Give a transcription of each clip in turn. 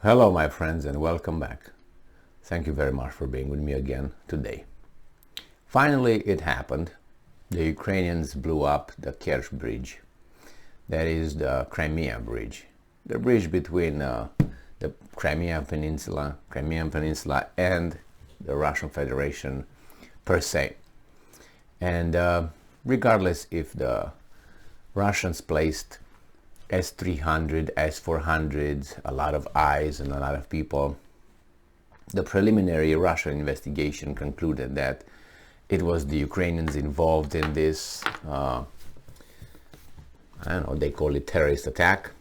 Hello, my friends, and welcome back. Thank you very much for being with me again today. Finally, it happened. The Ukrainians blew up the Kerch Bridge. That is the Crimea Bridge. The bridge between the Crimean Peninsula and the Russian Federation per se. And regardless if the Russians placed S-300, S-400s, a lot of eyes and a lot of people, the preliminary Russian investigation concluded that it was the Ukrainians involved in this, I don't know, they call it terrorist attack.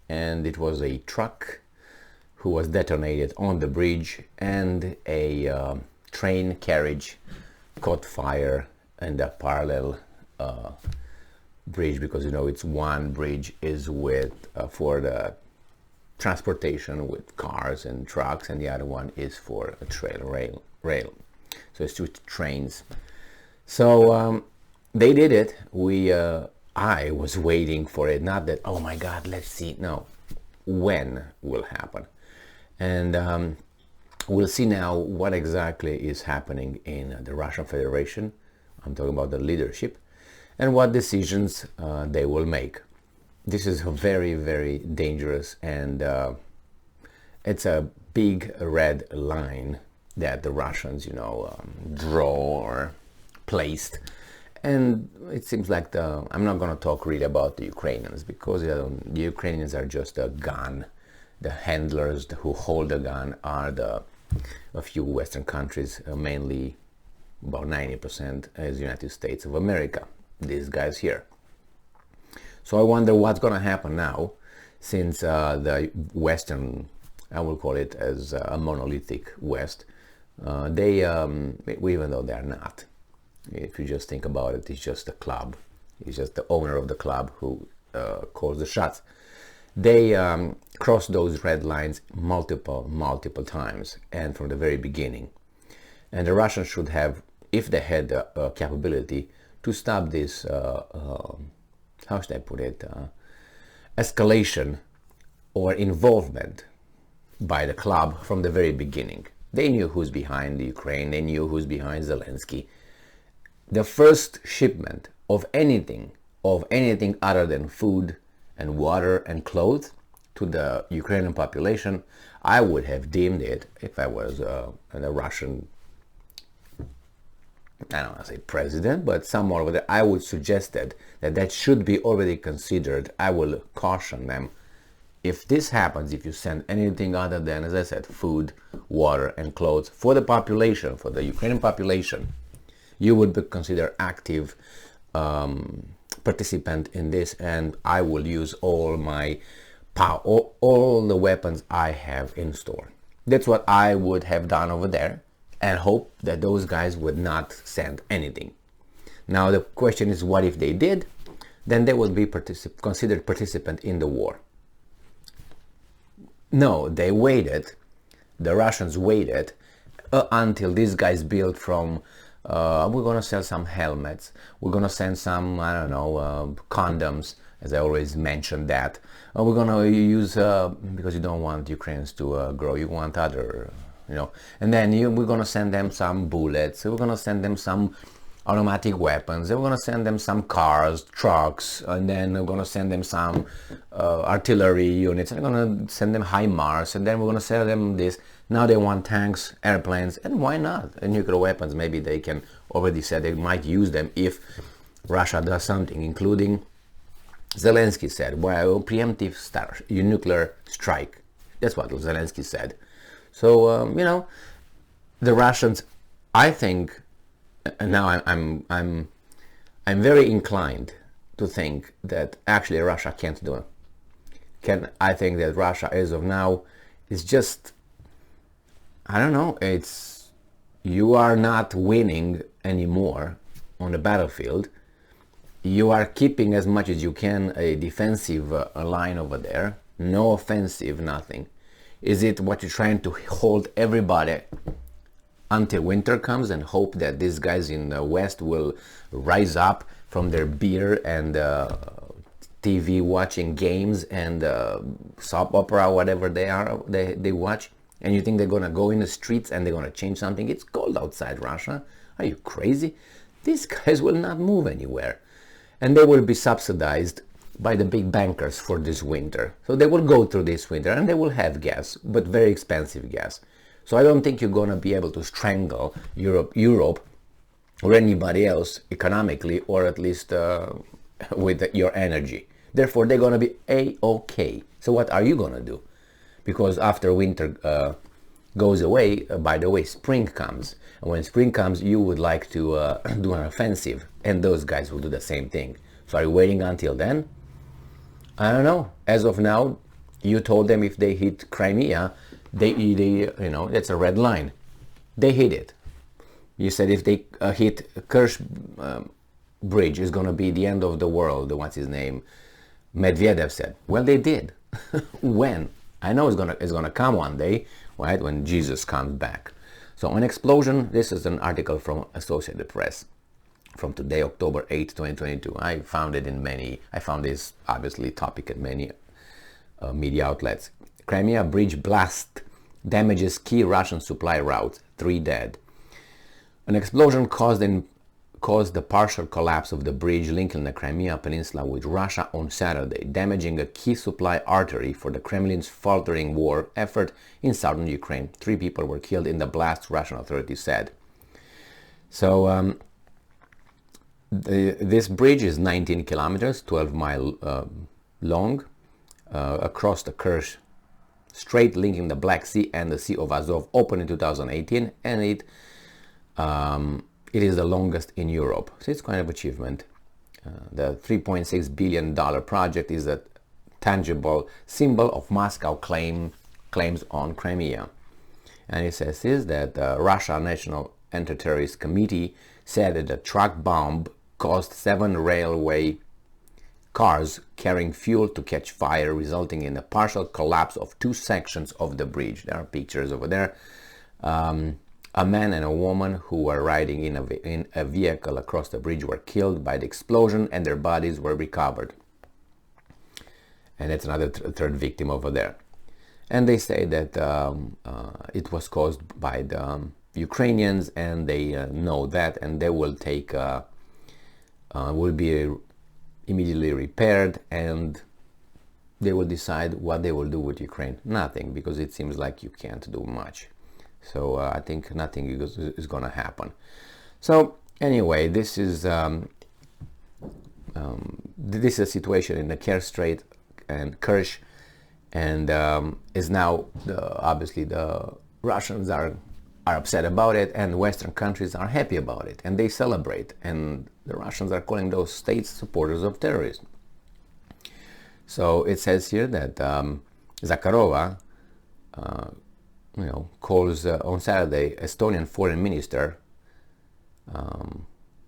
And it was a truck who was detonated on the bridge, and a train carriage caught fire in the parallel bridge, because it's one bridge is with for the transportation with cars and trucks, and the other one is for a rail. So it's two trains. So they did it. I was waiting for it, not that, oh my God, let's see. No, when will happen. And we'll see now what exactly is happening in the Russian Federation. I'm talking about the leadership, and what decisions they will make. This is very, very dangerous, and it's a big red line that the Russians, draw or placed. And it seems like I'm not going to talk really about the Ukrainians, because the Ukrainians are just a gun. The handlers who hold the gun are a few Western countries, mainly about 90% as the United States of America. These guys here. So I wonder what's going to happen now, since the Western, I will call it as a monolithic West, they, even though they are not, if you just think about it, it's just a club. It's just the owner of the club who calls the shots. They crossed those red lines multiple times, and from the very beginning. And the Russians should have, if they had the capability, to stop this, how should I put it, escalation or involvement by the club from the very beginning. They knew who's behind the Ukraine. They knew who's behind Zelensky. The first shipment of anything other than food and water and clothes to the Ukrainian population, I would have deemed it, if I was a Russian, I don't want to say president, but somewhere over there, I would suggest that should be already considered. I will caution them. If this happens, if you send anything other than, as I said, food, water, and clothes for the population, for the Ukrainian population, you would be considered active participant in this, and I will use all my power, all the weapons I have in store. That's what I would have done over there, and hope that those guys would not send anything. Now the question is, what if they did? Then they will be considered participant in the war. No, they waited. The Russians waited until these guys built from, we're going to sell some helmets, we're going to send some, I don't know, condoms, as I always mention that. We're going to use, because you don't want Ukrainians to grow, you want other, and then we're going to send them some bullets, we're going to send them some automatic weapons, then we're going to send them some cars, trucks, and then we're going to send them some artillery units, and we're going to send them HIMARS, and then we're going to sell them this. Now they want tanks, airplanes, and why not? And nuclear weapons, maybe they can already said they might use them if Russia does something, including Zelensky said, well, preemptive nuclear strike. That's what Zelensky said. So, the Russians, I think, now I'm very inclined to think that actually Russia can't do it. I think that Russia, as of now, is just, I don't know, you are not winning anymore on the battlefield. You are keeping as much as you can a defensive line over there, no offensive, nothing. Is it what you're trying to hold everybody until winter comes and hope that these guys in the West will rise up from their beer and TV watching games and soap opera, whatever they watch, and you think they're gonna go in the streets and they're gonna change something? It's cold outside Russia. Are you crazy? These guys will not move anywhere, and they will be subsidized by the big bankers for this winter. So they will go through this winter and they will have gas, but very expensive gas. So I don't think you're gonna be able to strangle Europe or anybody else economically, or at least with your energy. Therefore, they're going to be A-okay. So what are you going to do? Because after winter goes away, by the way, spring comes. And when spring comes, you would like to do an offensive, and those guys will do the same thing. So are you waiting until then? I don't know. As of now, you told them if they hit Crimea, they you know, that's a red line. They hit it. You said if they hit Kerch Bridge, it's going to be the end of the world. What's his name? Medvedev said. Well, they did. When? I know it's gonna come one day, right? When Jesus comes back. So an explosion. This is an article from Associated Press from today, October 8, 2022. I found this obviously topic in many media outlets. Crimea Bridge blast damages key Russian supply routes. 3 dead. An explosion caused the partial collapse of the bridge linking the Crimea Peninsula with Russia on Saturday, damaging a key supply artery for the Kremlin's faltering war effort in southern Ukraine. 3 people were killed in the blast, Russian authorities said. So this bridge is 19 kilometers, 12 miles long, across the Kerch Strait, linking the Black Sea and the Sea of Azov, opened in 2018, and it is the longest in Europe, so it's kind of achievement. The $3.6 billion project is a tangible symbol of Moscow claims on Crimea. And it says that the Russia National Anti-Terrorist Committee said that the truck bomb caused 7 railway cars carrying fuel to catch fire, resulting in the partial collapse of 2 sections of the bridge. There are pictures over there. A man and a woman who were riding in a vehicle across the bridge were killed by the explosion, and their bodies were recovered. And that's another third victim over there. And they say that it was caused by the Ukrainians, and they know that, and they will will be immediately repaired, and they will decide what they will do with Ukraine. Nothing, because it seems like you can't do much. So I think nothing is going to happen. So anyway, this is a situation in the Kerch Strait and Kerch, and is now obviously the Russians are upset about it, and Western countries are happy about it, and they celebrate. And the Russians are calling those states supporters of terrorism. So it says here that Zakharova calls on Saturday Estonian Foreign Minister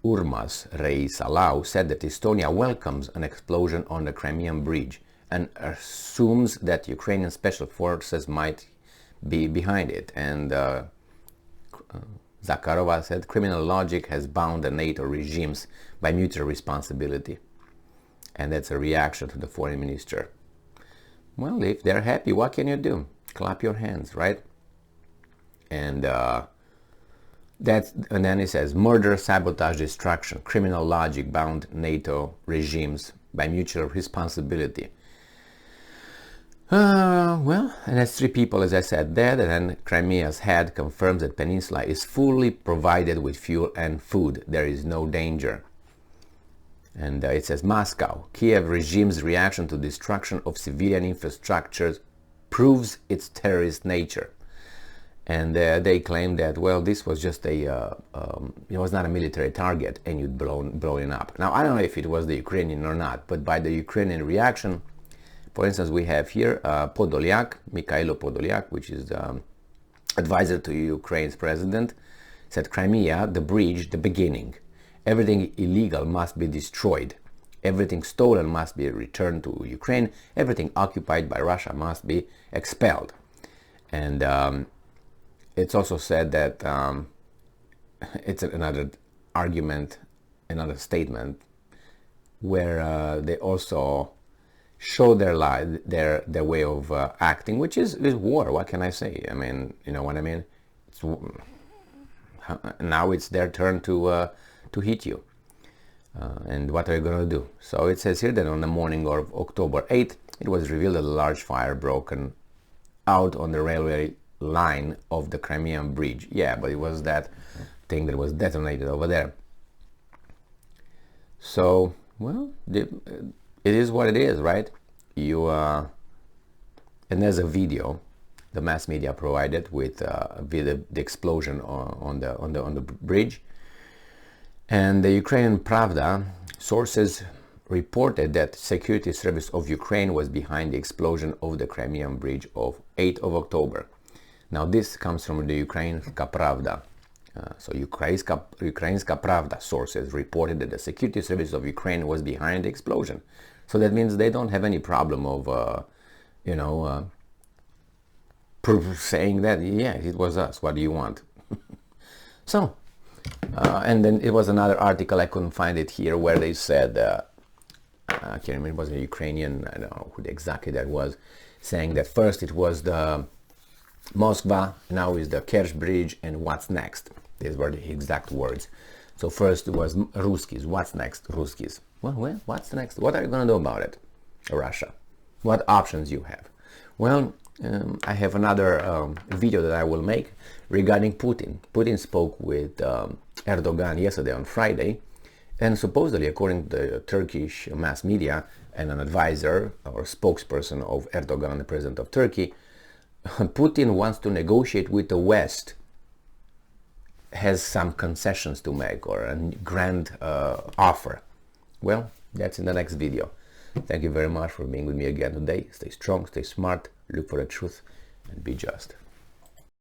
Urmas Reisalau said that Estonia welcomes an explosion on the Crimean Bridge and assumes that Ukrainian special forces might be behind it. And Zakharova said criminal logic has bound the NATO regimes by mutual responsibility. And that's a reaction to the foreign minister. Well, if they're happy, what can you do? Clap your hands, right? And then it says murder, sabotage, destruction, criminal logic bound NATO regimes by mutual responsibility. Well, and that's 3 people, as I said, dead, and then Crimea's head confirms that peninsula is fully provided with fuel and food. There is no danger. And it says Moscow, Kiev regime's reaction to destruction of civilian infrastructure proves its terrorist nature. And they claim that, well, this was just it was not a military target, and you'd blown it up. Now, I don't know if it was the Ukrainian or not, but by the Ukrainian reaction, for instance, we have here Podolyak, Mikhailo Podolyak, which is advisor to Ukraine's president, said Crimea, the bridge, the beginning. Everything illegal must be destroyed. Everything stolen must be returned to Ukraine. Everything occupied by Russia must be expelled. And it's also said that it's another argument, another statement, where they also show their their way of acting, which is war. What can I say? I mean, you know what I mean? Now it's their turn to hit you. And what are you going to do? So it says here that on the morning of October 8th, it was revealed that a large fire broken out on the railway line of the Crimea Bridge. Yeah, but it was that thing that was detonated over there. So, well, it is what it is, right? And there's a video the mass media provided with the explosion on the bridge. And the Ukrainian Pravda sources reported that Security Service of Ukraine was behind the explosion of the Crimea Bridge of 8th of October. Now this comes from the Ukrainska Pravda. So Ukrainska Pravda sources reported that the Security Service of Ukraine was behind the explosion. So that means they don't have any problem of, saying that, yeah, it was us, what do you want? So, and then it was another article, I couldn't find it here, where they said, I can't remember, it was a Ukrainian, I don't know who exactly that was, saying that first it was the Moskva, now is the Kerch Bridge, and what's next? These were the exact words. So first it was Ruskies, what's next? Ruskies. Well, what's next? What are you going to do about it? Russia. What options you have? Well, I have another video that I will make regarding Putin. Putin spoke with Erdogan yesterday on Friday, and supposedly, according to the Turkish mass media and an advisor or spokesperson of Erdogan, the president of Turkey, Putin wants to negotiate with the West, has some concessions to make or a grand offer. Well, that's in the next video. Thank you very much for being with me again today. Stay strong, stay smart, look for the truth, and be just.